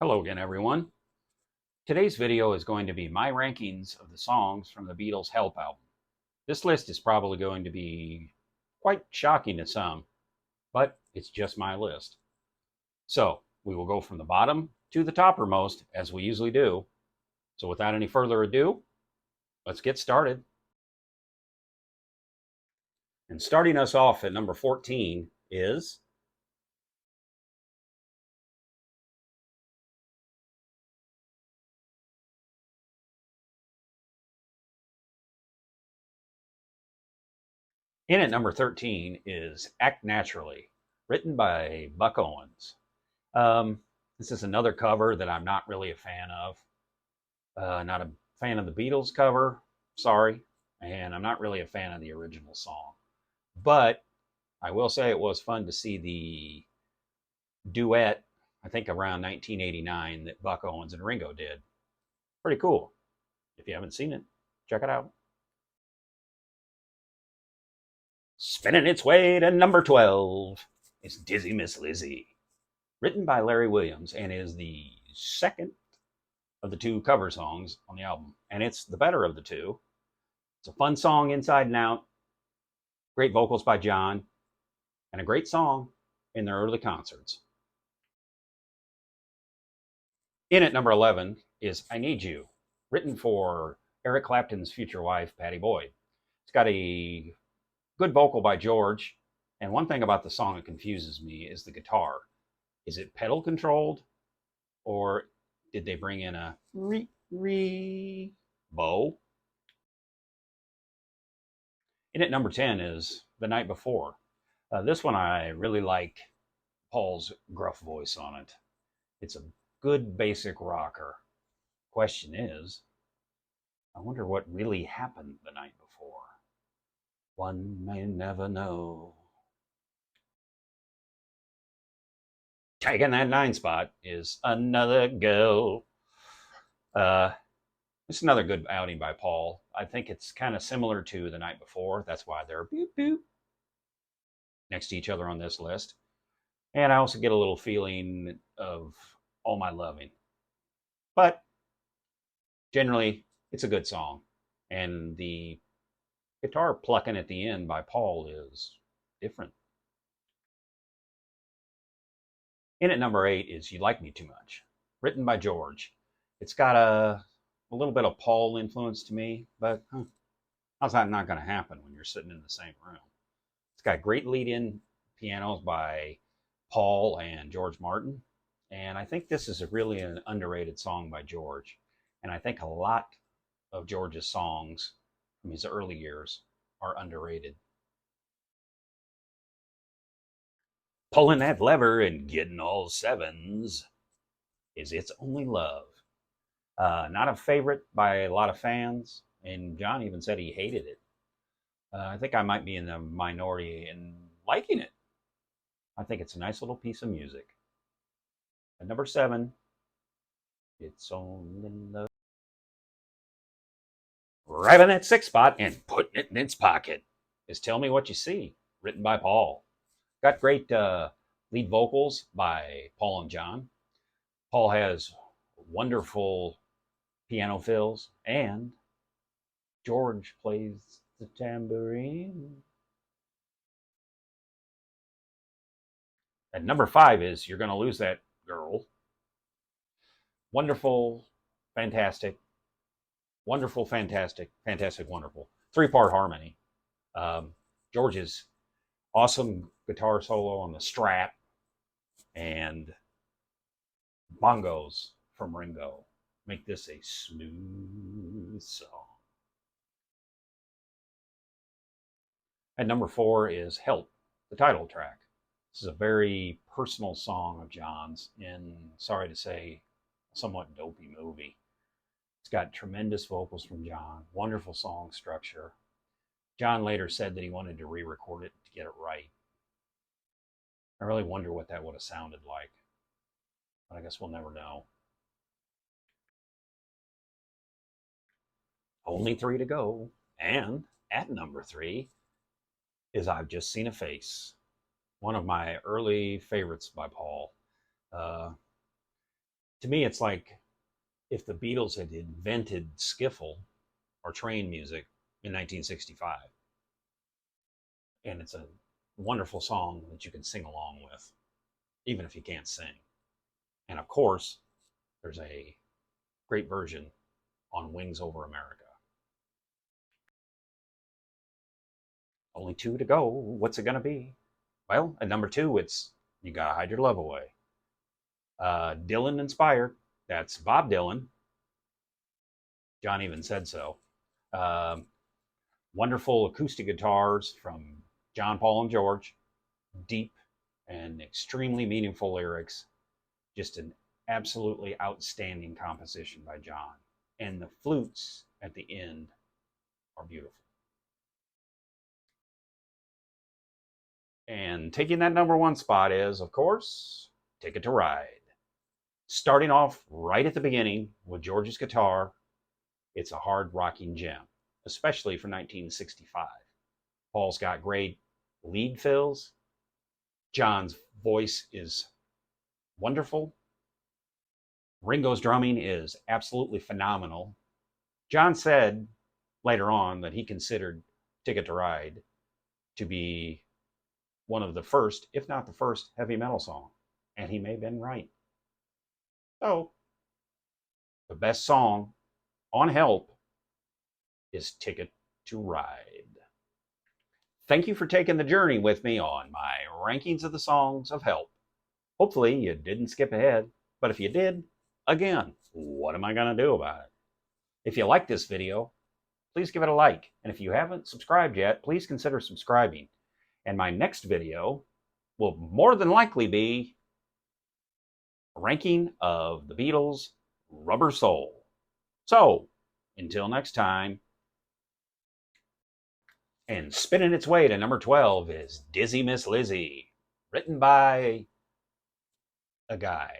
Hello again, everyone. Today's video is going to be my rankings of the songs from the Beatles' Help album. This list is probably going to be quite shocking to some, but it's just my list. So we will go from the bottom to the toppermost, as we usually do. So without any further ado, let's get started. And starting us off at number 14 is in at number 13 is Act Naturally, written by Buck Owens. This is another cover that I'm not really a fan of. Not a fan of the Beatles cover, sorry, and I'm not really a fan of the original song. But I will say it was fun to see the duet, I think around 1989, that Buck Owens and Ringo did. Pretty cool. If you haven't seen it, check it out. Spinning its way to number 12 is Dizzy Miss Lizzy, written by Larry Williams, and is the second of the two cover songs on the album. And it's the better of the two. It's a fun song inside and out, great vocals by John, and a great song in their early concerts. In at number 11 is I Need You, written for Eric Clapton's future wife, Pattie Boyd. It's got a good vocal by George, and one thing about the song that confuses me is the guitar. Is it pedal controlled, or did they bring in a re bow? In at number 10 is The Night Before. This one I really like Paul's gruff voice on it. It's a good basic rocker. Question is, I wonder what really happened the night before. One may never know. Taking that 9 spot is Another Girl. Uh, it's another good outing by Paul. I think it's kind of similar to the night before. That's why they're boop boop next to each other on this list. And I also get a little feeling of All My Loving. But generally, it's a good song. And the guitar plucking at the end by Paul is different. In at number 8 is You Like Me Too Much, written by George. It's got a little bit of Paul influence to me, but how's that not going to happen when you're sitting in the same room? It's got great lead in pianos by Paul and George Martin. And I think this is really an underrated song by George. And I think a lot of George's songs from his early years are underrated. Pulling that lever and getting all sevens is It's Only Love. Not a favorite by a lot of fans, and John even said he hated it. I think I might be in the minority in liking it. I think it's a nice little piece of music. At number 7, It's Only Love. Grabbing that 6th spot and putting it in its pocket is Tell Me What You See, written by Paul. Got great lead vocals by Paul and John. Paul has wonderful piano fills, and George plays the tambourine. At number 5 is You're Gonna Lose That Girl. Wonderful, fantastic, wonderful, fantastic, fantastic, wonderful. 3-part harmony. George's awesome guitar solo on the Strat and bongos from Ringo make this a smooth song. At number 4 is Help, the title track. This is a very personal song of John's in, sorry to say, a somewhat dopey movie. It's got tremendous vocals from John, wonderful song structure. John later said that he wanted to re-record it to get it right. I really wonder what that would have sounded like, but I guess we'll never know. Only 3 to go, and at number 3 is I've Just Seen a Face, one of my early favorites by Paul. Uh, To me, it's like if the Beatles had invented skiffle or train music in 1965, and it's a wonderful song that you can sing along with, even if you can't sing. And of course, there's a great version on Wings Over America. Only two to go. What's it going to be? Well, at number two, it's You Gotta Hide Your Love Away. Dylan inspired. That's Bob Dylan. John even said so. Um Wonderful acoustic guitars from John, Paul, and George. Deep and extremely meaningful lyrics. Just an absolutely outstanding composition by John. And the flutes at the end are beautiful. And taking that number one spot is, of course, Ticket to Ride. Starting off right at the beginning with George's guitar, it's a hard rocking gem, especially for 1965. Paul's got great lead fills. John's voice is wonderful. Ringo's drumming is absolutely phenomenal. John said later on that he considered Ticket to Ride to be one of the first, if not the first, heavy metal song. And he may have been right. So, the best song on Help is Ticket to Ride. Thank you for taking the journey with me on my rankings of the songs of Help. Hopefully, you didn't skip ahead, but if you did, again, what am I going to do about it? If you like this video, please give it a like. And if you haven't subscribed yet, please consider subscribing. And my next video will more than likely be a ranking of the Beatles' Rubber Soul. So, until next time, and spinning its way to number 12 is Dizzy Miss Lizzy, written by a guy.